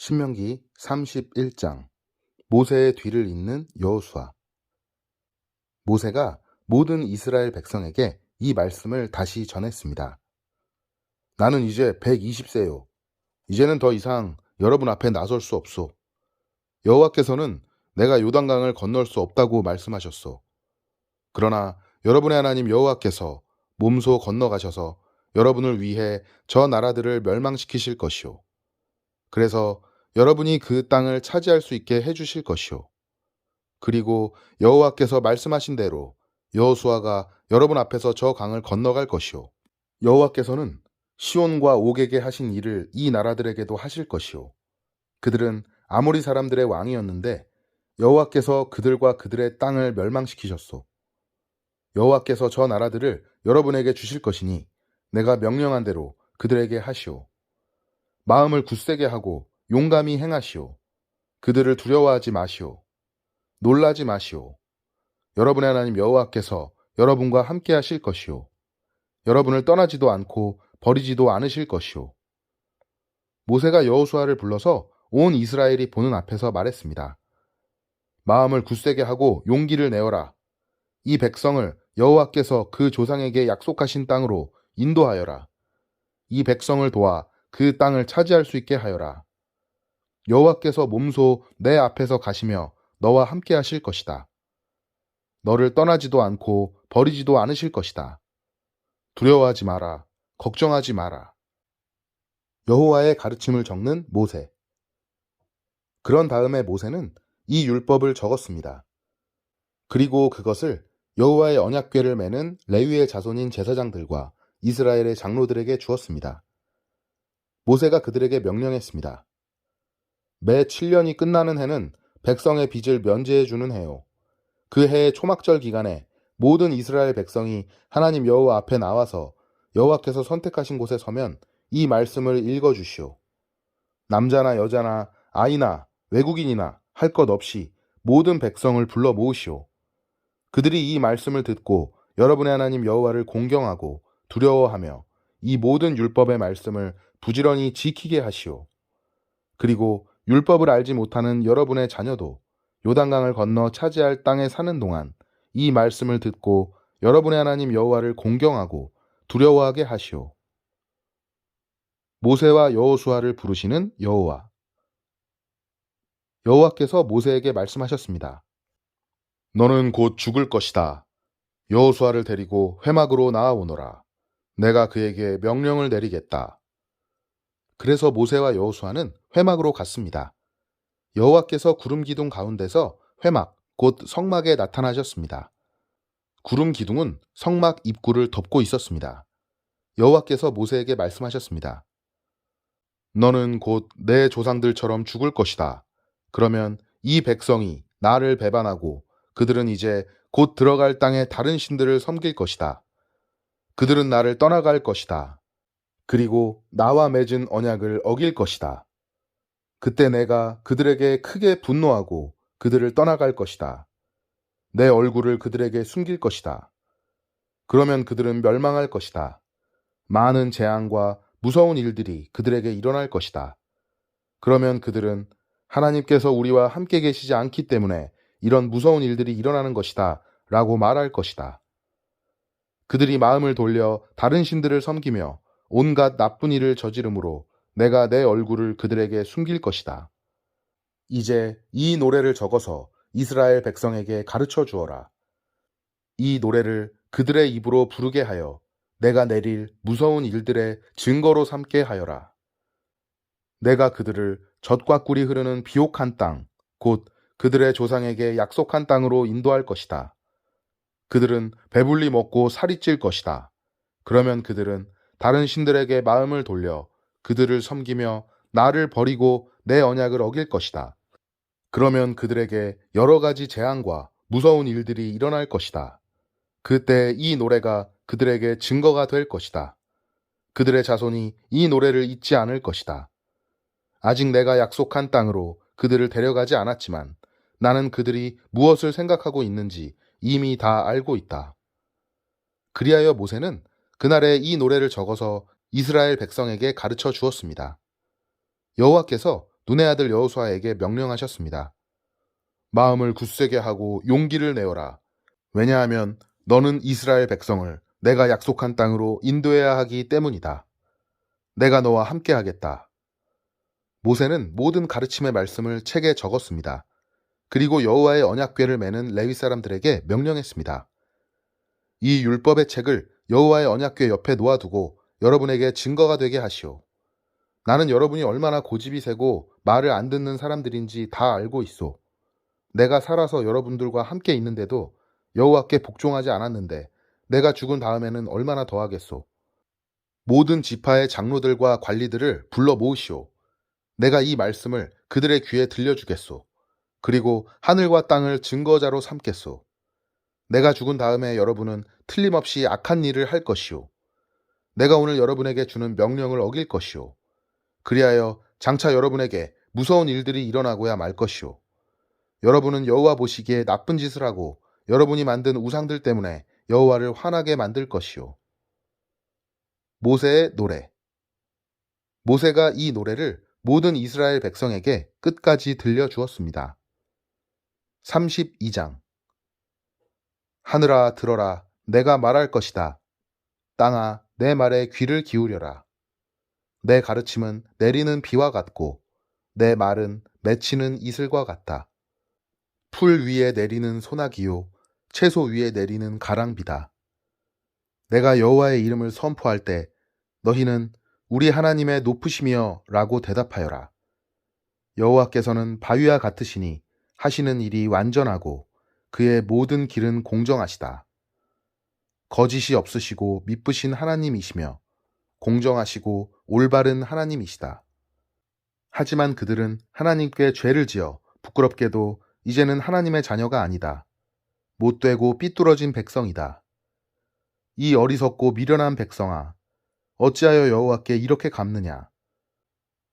신명기 31장 모세의 뒤를 잇는 여호수아. 모세가 모든 이스라엘 백성에게 이 말씀을 다시 전했습니다. 나는 이제 120세요. 이제는 더 이상 여러분 앞에 나설 수 없소. 여호와께서는 내가 요단강을 건널 수 없다고 말씀하셨소. 그러나 여러분의 하나님 여호와께서 몸소 건너가셔서 여러분을 위해 저 나라들을 멸망시키실 것이요. 그래서 여러분이 그 땅을 차지할 수 있게 해주실 것이요. 그리고 여호와께서 말씀하신 대로 여호수아가 여러분 앞에서 저 강을 건너갈 것이요. 여호와께서는 시온과 옥에게 하신 일을 이 나라들에게도 하실 것이요. 그들은 아모리 사람들의 왕이었는데 여호와께서 그들과 그들의 땅을 멸망시키셨소. 여호와께서 저 나라들을 여러분에게 주실 것이니 내가 명령한 대로 그들에게 하시오. 마음을 굳세게 하고 용감히 행하시오. 그들을 두려워하지 마시오. 놀라지 마시오. 여러분의 하나님 여호와께서 여러분과 함께 하실 것이오. 여러분을 떠나지도 않고 버리지도 않으실 것이오. 모세가 여호수아를 불러서 온 이스라엘이 보는 앞에서 말했습니다. 마음을 굳세게 하고 용기를 내어라. 이 백성을 여호와께서 그 조상에게 약속하신 땅으로 인도하여라. 이 백성을 도와 그 땅을 차지할 수 있게 하여라. 여호와께서 몸소 내 앞에서 가시며 너와 함께 하실 것이다. 너를 떠나지도 않고 버리지도 않으실 것이다. 두려워하지 마라. 걱정하지 마라. 여호와의 가르침을 적는 모세. 그런 다음에 모세는 이 율법을 적었습니다. 그리고 그것을 여호와의 언약궤를 매는 레위의 자손인 제사장들과 이스라엘의 장로들에게 주었습니다. 모세가 그들에게 명령했습니다. 매 7년이 끝나는 해는 백성의 빚을 면제해주는 해요. 그 해의 초막절 기간에 모든 이스라엘 백성이 하나님 여호와 앞에 나와서 여호와께서 선택하신 곳에 서면 이 말씀을 읽어주시오. 남자나 여자나 아이나 외국인이나 할 것 없이 모든 백성을 불러 모으시오. 그들이 이 말씀을 듣고 여러분의 하나님 여호와를 공경하고 두려워하며 이 모든 율법의 말씀을 부지런히 지키게 하시오. 그리고 율법을 알지 못하는 여러분의 자녀도 요단강을 건너 차지할 땅에 사는 동안 이 말씀을 듣고 여러분의 하나님 여호와를 공경하고 두려워하게 하시오. 모세와 여호수아를 부르시는 여호와. 여호와께서 모세에게 말씀하셨습니다. 너는 곧 죽을 것이다. 여호수아를 데리고 회막으로 나아오너라. 내가 그에게 명령을 내리겠다. 그래서 모세와 여호수아는 회막으로 갔습니다. 여호와께서 구름 기둥 가운데서 회막, 곧 성막에 나타나셨습니다. 구름 기둥은 성막 입구를 덮고 있었습니다. 여호와께서 모세에게 말씀하셨습니다. 너는 곧 내 조상들처럼 죽을 것이다. 그러면 이 백성이 나를 배반하고 그들은 이제 곧 들어갈 땅에 다른 신들을 섬길 것이다. 그들은 나를 떠나갈 것이다. 그리고 나와 맺은 언약을 어길 것이다. 그때 내가 그들에게 크게 분노하고 그들을 떠나갈 것이다. 내 얼굴을 그들에게 숨길 것이다. 그러면 그들은 멸망할 것이다. 많은 재앙과 무서운 일들이 그들에게 일어날 것이다. 그러면 그들은 하나님께서 우리와 함께 계시지 않기 때문에 이런 무서운 일들이 일어나는 것이다 라고 말할 것이다. 그들이 마음을 돌려 다른 신들을 섬기며 온갖 나쁜 일을 저지름으로 내가 내 얼굴을 그들에게 숨길 것이다. 이제 이 노래를 적어서 이스라엘 백성에게 가르쳐 주어라. 이 노래를 그들의 입으로 부르게 하여 내가 내릴 무서운 일들의 증거로 삼게 하여라. 내가 그들을 젖과 꿀이 흐르는 비옥한 땅, 곧 그들의 조상에게 약속한 땅으로 인도할 것이다. 그들은 배불리 먹고 살이 찔 것이다. 그러면 그들은 다른 신들에게 마음을 돌려 그들을 섬기며 나를 버리고 내 언약을 어길 것이다. 그러면 그들에게 여러 가지 재앙과 무서운 일들이 일어날 것이다. 그때 이 노래가 그들에게 증거가 될 것이다. 그들의 자손이 이 노래를 잊지 않을 것이다. 아직 내가 약속한 땅으로 그들을 데려가지 않았지만 나는 그들이 무엇을 생각하고 있는지 이미 다 알고 있다. 그리하여 모세는 그날에 이 노래를 적어서 이스라엘 백성에게 가르쳐 주었습니다. 여호와께서 눈의 아들 여호수아에게 명령하셨습니다. 마음을 굳세게 하고 용기를 내어라. 왜냐하면 너는 이스라엘 백성을 내가 약속한 땅으로 인도해야 하기 때문이다. 내가 너와 함께 하겠다. 모세는 모든 가르침의 말씀을 책에 적었습니다. 그리고 여호와의 언약궤를 매는 레위 사람들에게 명령했습니다. 이 율법의 책을 여호와의 언약궤 옆에 놓아두고 여러분에게 증거가 되게 하시오. 나는 여러분이 얼마나 고집이 세고 말을 안 듣는 사람들인지 다 알고 있소. 내가 살아서 여러분들과 함께 있는데도 여호와께 복종하지 않았는데 내가 죽은 다음에는 얼마나 더하겠소. 모든 지파의 장로들과 관리들을 불러 모으시오. 내가 이 말씀을 그들의 귀에 들려주겠소. 그리고 하늘과 땅을 증거자로 삼겠소. 내가 죽은 다음에 여러분은 틀림없이 악한 일을 할 것이오. 내가 오늘 여러분에게 주는 명령을 어길 것이오. 그리하여 장차 여러분에게 무서운 일들이 일어나고야 말 것이오. 여러분은 여호와 보시기에 나쁜 짓을 하고 여러분이 만든 우상들 때문에 여호와를 화나게 만들 것이오. 모세의 노래. 모세가 이 노래를 모든 이스라엘 백성에게 끝까지 들려주었습니다. 32장. 하늘아 들어라, 내가 말할 것이다. 땅아 내 말에 귀를 기울여라. 내 가르침은 내리는 비와 같고 내 말은 맺히는 이슬과 같다. 풀 위에 내리는 소나기요 채소 위에 내리는 가랑비다. 내가 여호와의 이름을 선포할 때 너희는 우리 하나님의 높으시며 라고 대답하여라. 여호와께서는 바위와 같으시니 하시는 일이 완전하고 그의 모든 길은 공정하시다. 거짓이 없으시고 미쁘신 하나님이시며 공정하시고 올바른 하나님이시다. 하지만 그들은 하나님께 죄를 지어 부끄럽게도 이제는 하나님의 자녀가 아니다. 못되고 삐뚤어진 백성이다. 이 어리석고 미련한 백성아, 어찌하여 여호와께 이렇게 갚느냐?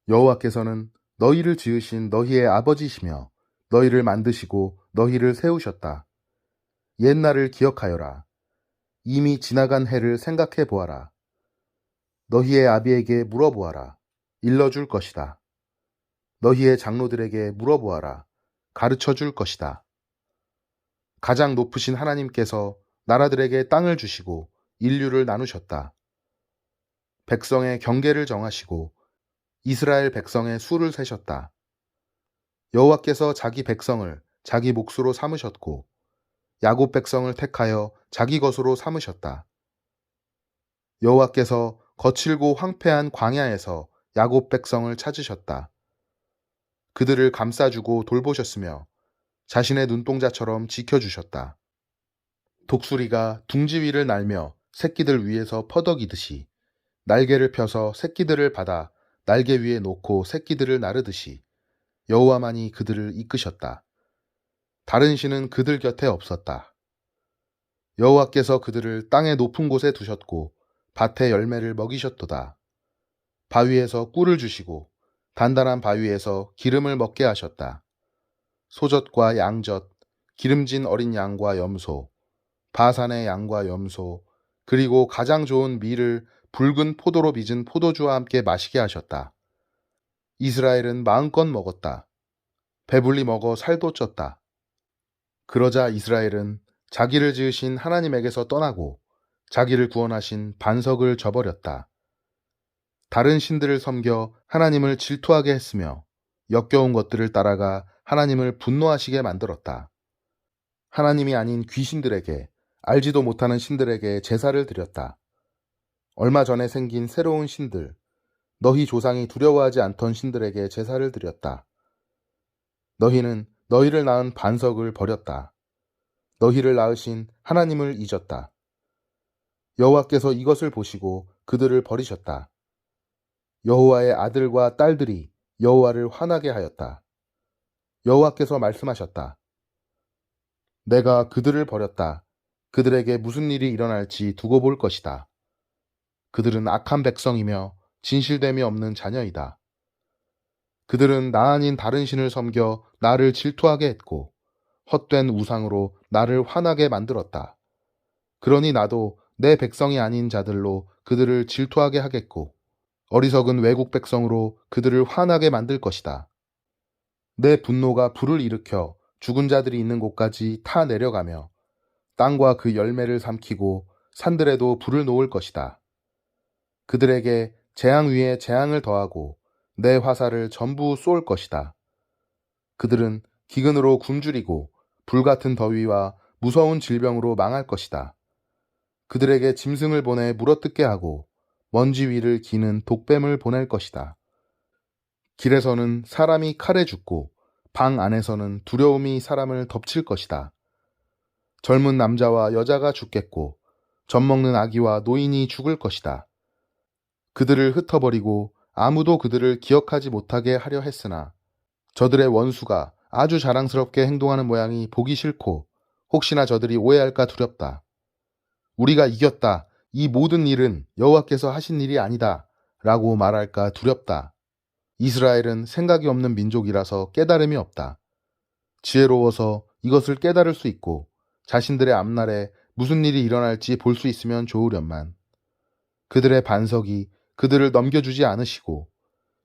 여호와께서는 너희를 지으신 너희의 아버지시며 너희를 만드시고 너희를 세우셨다. 옛날을 기억하여라. 이미 지나간 해를 생각해 보아라. 너희의 아비에게 물어보아라. 일러줄 것이다. 너희의 장로들에게 물어보아라. 가르쳐 줄 것이다. 가장 높으신 하나님께서 나라들에게 땅을 주시고 인류를 나누셨다. 백성의 경계를 정하시고 이스라엘 백성의 수를 세셨다. 여호와께서 자기 백성을 자기 몫으로 삼으셨고 야곱 백성을 택하여 자기 것으로 삼으셨다. 여호와께서 거칠고 황폐한 광야에서 야곱 백성을 찾으셨다. 그들을 감싸주고 돌보셨으며 자신의 눈동자처럼 지켜주셨다. 독수리가 둥지 위를 날며 새끼들 위에서 퍼덕이듯이 날개를 펴서 새끼들을 받아 날개 위에 놓고 새끼들을 나르듯이 여호와만이 그들을 이끄셨다. 다른 신은 그들 곁에 없었다. 여호와께서 그들을 땅의 높은 곳에 두셨고 밭의 열매를 먹이셨도다. 바위에서 꿀을 주시고 단단한 바위에서 기름을 먹게 하셨다. 소젖과 양젖, 기름진 어린 양과 염소, 바산의 양과 염소, 그리고 가장 좋은 밀을 붉은 포도로 빚은 포도주와 함께 마시게 하셨다. 이스라엘은 마음껏 먹었다. 배불리 먹어 살도 쪘다. 그러자 이스라엘은 자기를 지으신 하나님에게서 떠나고 자기를 구원하신 반석을 저버렸다. 다른 신들을 섬겨 하나님을 질투하게 했으며 역겨운 것들을 따라가 하나님을 분노하시게 만들었다. 하나님이 아닌 귀신들에게, 알지도 못하는 신들에게 제사를 드렸다. 얼마 전에 생긴 새로운 신들, 너희 조상이 두려워하지 않던 신들에게 제사를 드렸다. 너희는 너희를 낳은 반석을 버렸다. 너희를 낳으신 하나님을 잊었다. 여호와께서 이것을 보시고 그들을 버리셨다. 여호와의 아들과 딸들이 여호와를 화나게 하였다. 여호와께서 말씀하셨다. 내가 그들을 버렸다. 그들에게 무슨 일이 일어날지 두고 볼 것이다. 그들은 악한 백성이며 진실됨이 없는 자녀이다. 그들은 나 아닌 다른 신을 섬겨 나를 질투하게 했고 헛된 우상으로 나를 화나게 만들었다. 그러니 나도 내 백성이 아닌 자들로 그들을 질투하게 하겠고 어리석은 외국 백성으로 그들을 화나게 만들 것이다. 내 분노가 불을 일으켜 죽은 자들이 있는 곳까지 타 내려가며 땅과 그 열매를 삼키고 산들에도 불을 놓을 것이다. 그들에게 재앙 위에 재앙을 더하고 내 화살을 전부 쏠 것이다. 그들은 기근으로 굶주리고 불같은 더위와 무서운 질병으로 망할 것이다. 그들에게 짐승을 보내 물어뜯게 하고 먼지 위를 기는 독뱀을 보낼 것이다. 길에서는 사람이 칼에 죽고 방 안에서는 두려움이 사람을 덮칠 것이다. 젊은 남자와 여자가 죽겠고 젖먹는 아기와 노인이 죽을 것이다. 그들을 흩어버리고 아무도 그들을 기억하지 못하게 하려 했으나 저들의 원수가 아주 자랑스럽게 행동하는 모양이 보기 싫고 혹시나 저들이 오해할까 두렵다. 우리가 이겼다. 이 모든 일은 여호와께서 하신 일이 아니다. 라고 말할까 두렵다. 이스라엘은 생각이 없는 민족이라서 깨달음이 없다. 지혜로워서 이것을 깨달을 수 있고 자신들의 앞날에 무슨 일이 일어날지 볼 수 있으면 좋으련만 그들의 반석이 그들을 넘겨주지 않으시고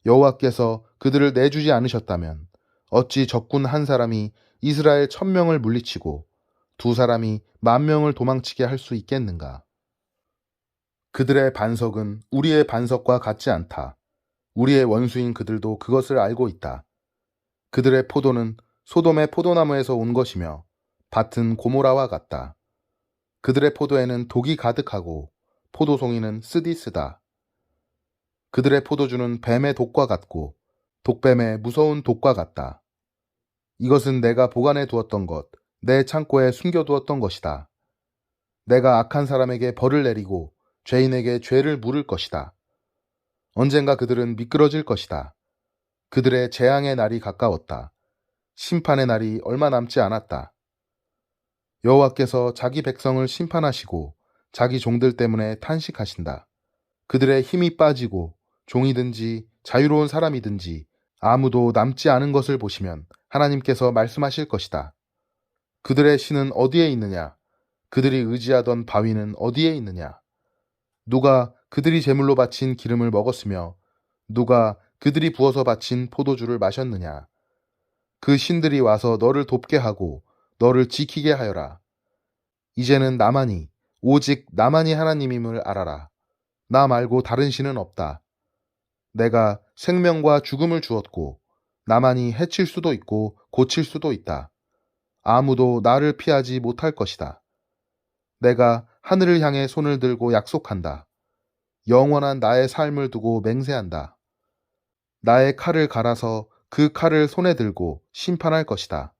여호와께서 그들을 내주지 않으셨다면 어찌 적군 한 사람이 이스라엘 1000명을 물리치고 두 사람이 10,000명을 도망치게 할 수 있겠는가? 그들의 반석은 우리의 반석과 같지 않다. 우리의 원수인 그들도 그것을 알고 있다. 그들의 포도는 소돔의 포도나무에서 온 것이며 밭은 고모라와 같다. 그들의 포도에는 독이 가득하고 포도송이는 쓰디 쓰다. 그들의 포도주는 뱀의 독과 같고 독뱀의 무서운 독과 같다. 이것은 내가 보관해 두었던 것, 내 창고에 숨겨두었던 것이다. 내가 악한 사람에게 벌을 내리고 죄인에게 죄를 물을 것이다. 언젠가 그들은 미끄러질 것이다. 그들의 재앙의 날이 가까웠다. 심판의 날이 얼마 남지 않았다. 여호와께서 자기 백성을 심판하시고 자기 종들 때문에 탄식하신다. 그들의 힘이 빠지고 종이든지 자유로운 사람이든지 아무도 남지 않은 것을 보시면 하나님께서 말씀하실 것이다. 그들의 신은 어디에 있느냐? 그들이 의지하던 바위는 어디에 있느냐? 누가 그들이 제물로 바친 기름을 먹었으며 누가 그들이 부어서 바친 포도주를 마셨느냐? 그 신들이 와서 너를 돕게 하고 너를 지키게 하여라. 이제는 나만이 오직 나만이 하나님임을 알아라. 나 말고 다른 신은 없다. 내가 생명과 죽음을 주었고 나만이 해칠 수도 있고 고칠 수도 있다. 아무도 나를 피하지 못할 것이다. 내가 하늘을 향해 손을 들고 약속한다. 영원한 나의 삶을 두고 맹세한다. 나의 칼을 갈아서 그 칼을 손에 들고 심판할 것이다.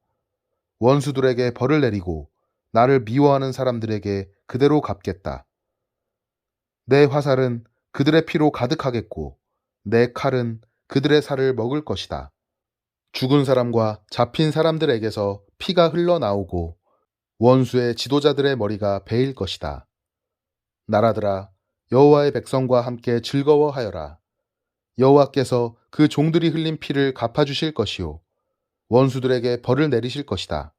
원수들에게 벌을 내리고 나를 미워하는 사람들에게 그대로 갚겠다. 내 화살은 그들의 피로 가득하겠고 내 칼은 그들의 살을 먹을 것이다. 죽은 사람과 잡힌 사람들에게서 피가 흘러나오고 원수의 지도자들의 머리가 베일 것이다. 나라들아, 여호와의 백성과 함께 즐거워하여라. 여호와께서 그 종들이 흘린 피를 갚아주실 것이요 원수들에게 벌을 내리실 것이다.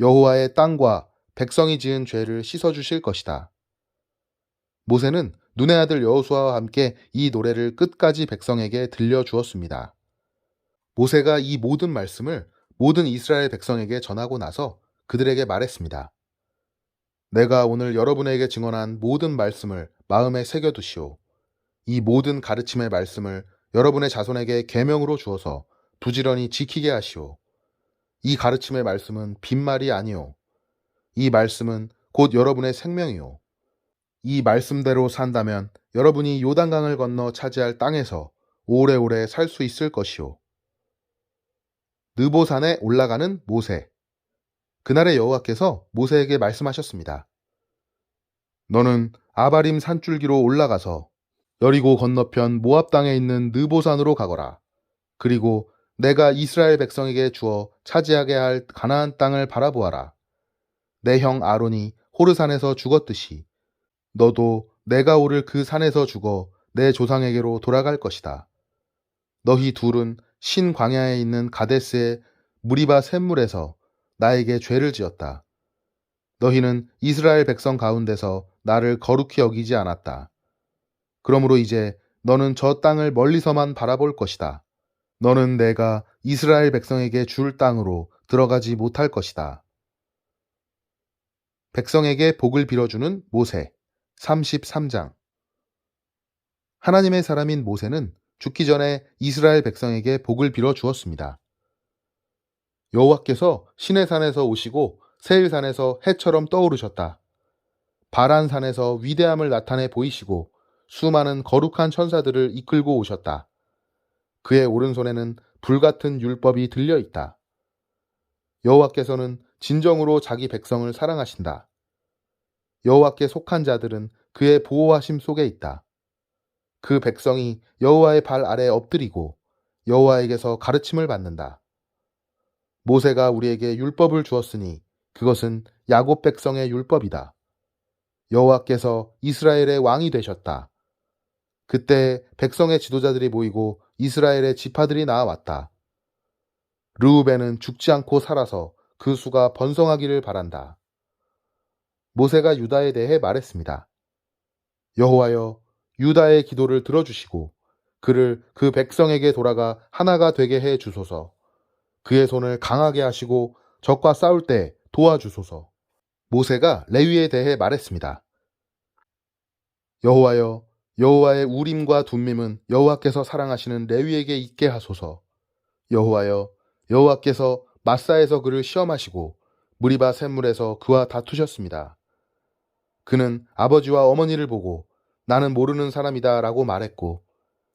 여호와의 땅과 백성이 지은 죄를 씻어주실 것이다. 모세는 눈의 아들 여호수아와 함께 이 노래를 끝까지 백성에게 들려주었습니다. 모세가 이 모든 말씀을 모든 이스라엘 백성에게 전하고 나서 그들에게 말했습니다. 내가 오늘 여러분에게 증언한 모든 말씀을 마음에 새겨두시오. 이 모든 가르침의 말씀을 여러분의 자손에게 계명으로 주어서 부지런히 지키게 하시오. 이 가르침의 말씀은 빈말이 아니오. 이 말씀은 곧 여러분의 생명이오. 이 말씀대로 산다면 여러분이 요단강을 건너 차지할 땅에서 오래오래 살 수 있을 것이오. 느보산에 올라가는 모세. 그날의 여호와께서 모세에게 말씀하셨습니다. 너는 아바림 산줄기로 올라가서 여리고 건너편 모압 땅에 있는 느보산으로 가거라. 그리고 내가 이스라엘 백성에게 주어 차지하게 할 가나안 땅을 바라보아라. 내 형 아론이 호르산에서 죽었듯이 너도 내가 오를 그 산에서 죽어 내 조상에게로 돌아갈 것이다. 너희 둘은 신 광야에 있는 가데스의 무리바 샘물에서 나에게 죄를 지었다. 너희는 이스라엘 백성 가운데서 나를 거룩히 여기지 않았다. 그러므로 이제 너는 저 땅을 멀리서만 바라볼 것이다. 너는 내가 이스라엘 백성에게 줄 땅으로 들어가지 못할 것이다. 백성에게 복을 빌어주는 모세 33장. 하나님의 사람인 모세는 죽기 전에 이스라엘 백성에게 복을 빌어 주었습니다. 여호와께서 시내산에서 오시고 세일산에서 해처럼 떠오르셨다. 바란산에서 위대함을 나타내 보이시고 수많은 거룩한 천사들을 이끌고 오셨다. 그의 오른손에는 불같은 율법이 들려 있다. 여호와께서는 진정으로 자기 백성을 사랑하신다. 여호와께 속한 자들은 그의 보호하심 속에 있다. 그 백성이 여호와의 발 아래 엎드리고 여호와에게서 가르침을 받는다. 모세가 우리에게 율법을 주었으니 그것은 야곱 백성의 율법이다. 여호와께서 이스라엘의 왕이 되셨다. 그때 백성의 지도자들이 모이고 이스라엘의 지파들이 나아왔다. 르우벤은 죽지 않고 살아서 그 수가 번성하기를 바란다. 모세가 유다에 대해 말했습니다. 여호와여, 유다의 기도를 들어주시고 그를 그 백성에게 돌아가 하나가 되게 해 주소서. 그의 손을 강하게 하시고 적과 싸울 때 도와주소서. 모세가 레위에 대해 말했습니다. 여호와여, 여호와의 우림과 둠밈은 여호와께서 사랑하시는 레위에게 있게 하소서. 여호와여, 여호와께서 마사에서 그를 시험하시고 무리바 샘물에서 그와 다투셨습니다. 그는 아버지와 어머니를 보고 나는 모르는 사람이다 라고 말했고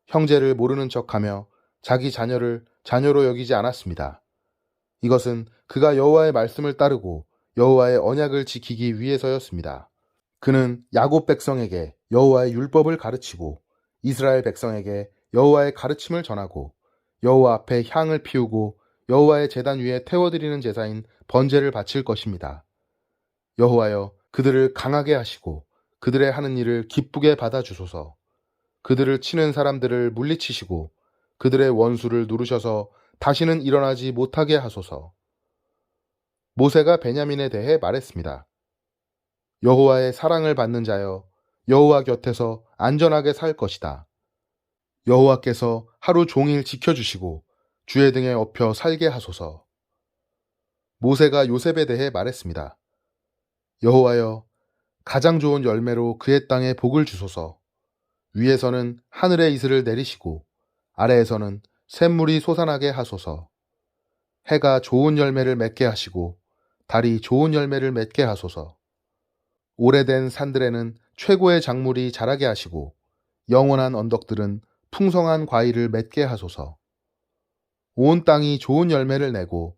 형제를 모르는 척하며 자기 자녀를 자녀로 여기지 않았습니다. 이것은 그가 여호와의 말씀을 따르고 여호와의 언약을 지키기 위해서였습니다. 그는 야곱 백성에게 여호와의 율법을 가르치고 이스라엘 백성에게 여호와의 가르침을 전하고 여호와 앞에 향을 피우고 여호와의 제단 위에 태워드리는 제사인 번제를 바칠 것입니다. 여호와여, 그들을 강하게 하시고 그들의 하는 일을 기쁘게 받아주소서. 그들을 치는 사람들을 물리치시고 그들의 원수를 누르셔서 다시는 일어나지 못하게 하소서. 모세가 베냐민에 대해 말했습니다. 여호와의 사랑을 받는 자여, 여호와 곁에서 안전하게 살 것이다. 여호와께서 하루 종일 지켜주시고 주의 등에 업혀 살게 하소서. 모세가 요셉에 대해 말했습니다. 여호와여, 가장 좋은 열매로 그의 땅에 복을 주소서. 위에서는 하늘의 이슬을 내리시고 아래에서는 샘물이 솟아나게 하소서. 해가 좋은 열매를 맺게 하시고 달이 좋은 열매를 맺게 하소서. 오래된 산들에는 최고의 작물이 자라게 하시고 영원한 언덕들은 풍성한 과일을 맺게 하소서. 온 땅이 좋은 열매를 내고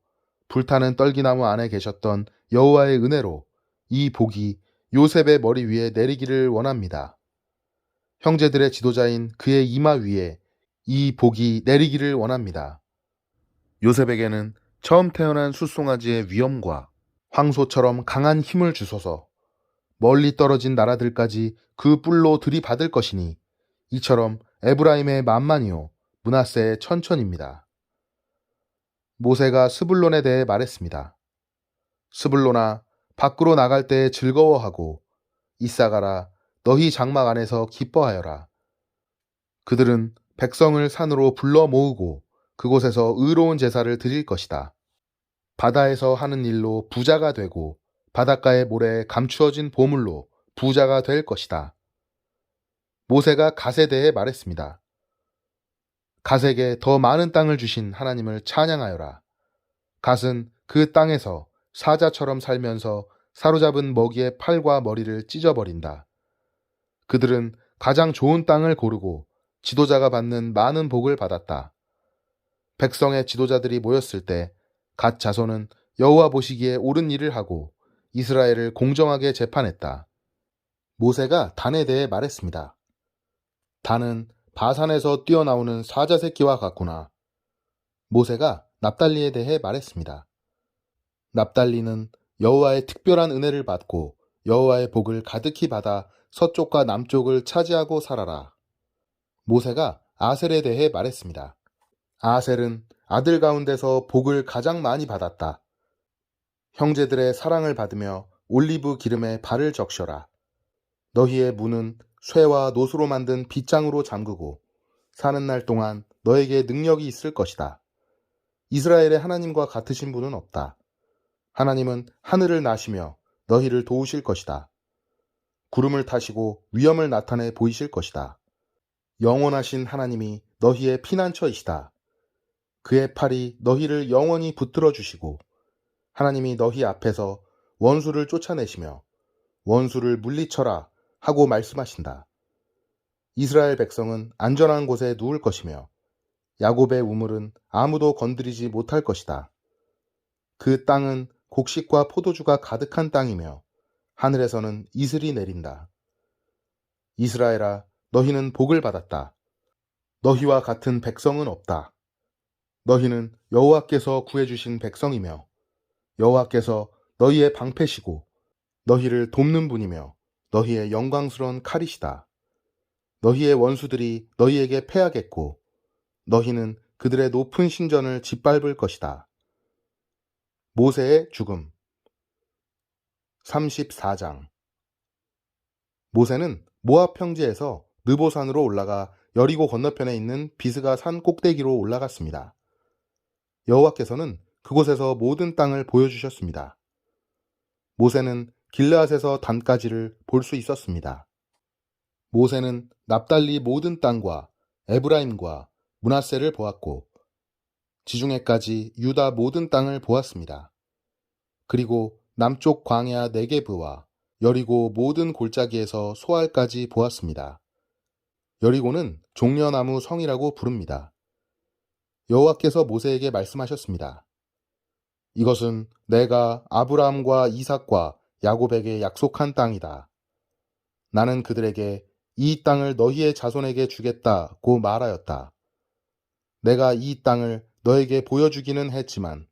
불타는 떨기나무 안에 계셨던 여호와의 은혜로 이 복이 요셉의 머리 위에 내리기를 원합니다. 형제들의 지도자인 그의 이마 위에 이 복이 내리기를 원합니다. 요셉에게는 처음 태어난 숫송아지의 위엄과 황소처럼 강한 힘을 주소서. 멀리 떨어진 나라들까지 그 뿔로 들이받을 것이니 이처럼 에브라임의 만만이요 므낫세의 천천입니다. 모세가 스불론에 대해 말했습니다. 스불론아, 밖으로 나갈 때 즐거워하고 이사가라, 너희 장막 안에서 기뻐하여라. 그들은 백성을 산으로 불러 모으고 그곳에서 의로운 제사를 드릴 것이다. 바다에서 하는 일로 부자가 되고 바닷가의 모래에 감추어진 보물로 부자가 될 것이다. 모세가 갓에 대해 말했습니다. 갓에게 더 많은 땅을 주신 하나님을 찬양하여라. 갓은 그 땅에서 사자처럼 살면서 사로잡은 먹이의 팔과 머리를 찢어버린다. 그들은 가장 좋은 땅을 고르고 지도자가 받는 많은 복을 받았다. 백성의 지도자들이 모였을 때 갓 자손은 여호와 보시기에 옳은 일을 하고 이스라엘을 공정하게 재판했다. 모세가 단에 대해 말했습니다. 단은 바산에서 뛰어나오는 사자 새끼와 같구나. 모세가 납달리에 대해 말했습니다. 납달리는 여호와의 특별한 은혜를 받고 여호와의 복을 가득히 받아 서쪽과 남쪽을 차지하고 살아라. 모세가 아셀에 대해 말했습니다. 아셀은 아들 가운데서 복을 가장 많이 받았다. 형제들의 사랑을 받으며 올리브 기름에 발을 적셔라. 너희의 문은 쇠와 노수로 만든 빗장으로 잠그고 사는 날 동안 너에게 능력이 있을 것이다. 이스라엘의 하나님과 같으신 분은 없다. 하나님은 하늘을 나시며 너희를 도우실 것이다. 구름을 타시고 위엄을 나타내 보이실 것이다. 영원하신 하나님이 너희의 피난처이시다. 그의 팔이 너희를 영원히 붙들어 주시고 하나님이 너희 앞에서 원수를 쫓아내시며 원수를 물리쳐라 하고 말씀하신다. 이스라엘 백성은 안전한 곳에 누울 것이며 야곱의 우물은 아무도 건드리지 못할 것이다. 그 땅은 곡식과 포도주가 가득한 땅이며 하늘에서는 이슬이 내린다. 이스라엘아, 너희는 복을 받았다. 너희와 같은 백성은 없다. 너희는 여호와께서 구해주신 백성이며 여호와께서 너희의 방패시고 너희를 돕는 분이며 너희의 영광스러운 칼이시다. 너희의 원수들이 너희에게 패하겠고 너희는 그들의 높은 신전을 짓밟을 것이다. 모세의 죽음 34장 모세는 모압 평지에서 느보산으로 올라가 여리고 건너편에 있는 비스가 산 꼭대기로 올라갔습니다. 여호와께서는 그곳에서 모든 땅을 보여주셨습니다. 모세는 길르앗에서 단까지를 볼 수 있었습니다. 모세는 납달리 모든 땅과 에브라임과 므낫세를 보았고 지중해까지 유다 모든 땅을 보았습니다. 그리고 남쪽 광야 네게브와 여리고 모든 골짜기에서 소알까지 보았습니다. 여리고는 종려나무 성이라고 부릅니다. 여호와께서 모세에게 말씀하셨습니다. 이것은 내가 아브라함과 이삭과 야곱에게 약속한 땅이다. 나는 그들에게 이 땅을 너희의 자손에게 주겠다고 말하였다. 내가 이 땅을 너에게 보여주기는 했지만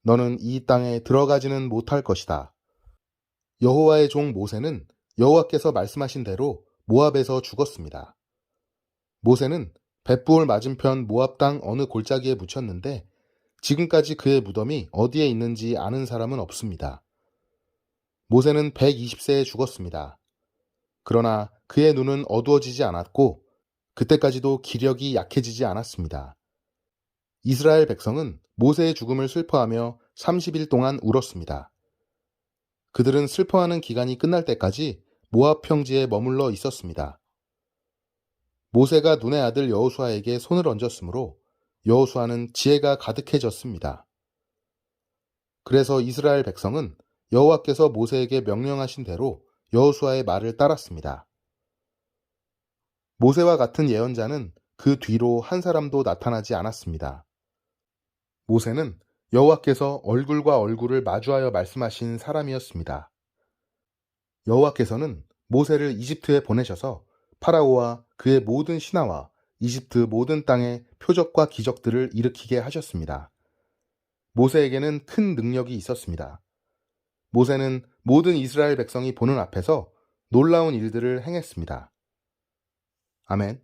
너는 이 땅에 들어가지는 못할 것이다. 여호와의 종 모세는 여호와께서 말씀하신 대로 모압에서 죽었습니다. 모세는 벳부올 맞은편 모압 땅 어느 골짜기에 묻혔는데 지금까지 그의 무덤이 어디에 있는지 아는 사람은 없습니다. 모세는 120세에 죽었습니다. 그러나 그의 눈은 어두워지지 않았고 그때까지도 기력이 약해지지 않았습니다. 이스라엘 백성은 모세의 죽음을 슬퍼하며 30일 동안 울었습니다. 그들은 슬퍼하는 기간이 끝날 때까지 모압 평지에 머물러 있었습니다. 모세가 눈의 아들 여호수아에게 손을 얹었으므로 여호수아는 지혜가 가득해졌습니다. 그래서 이스라엘 백성은 여호와께서 모세에게 명령하신 대로 여호수아의 말을 따랐습니다. 모세와 같은 예언자는 그 뒤로 한 사람도 나타나지 않았습니다. 모세는 여호와께서 얼굴과 얼굴을 마주하여 말씀하신 사람이었습니다. 여호와께서는 모세를 이집트에 보내셔서 파라오와 그의 모든 신하와 이집트 모든 땅에 표적과 기적들을 일으키게 하셨습니다. 모세에게는 큰 능력이 있었습니다. 모세는 모든 이스라엘 백성이 보는 앞에서 놀라운 일들을 행했습니다. 아멘.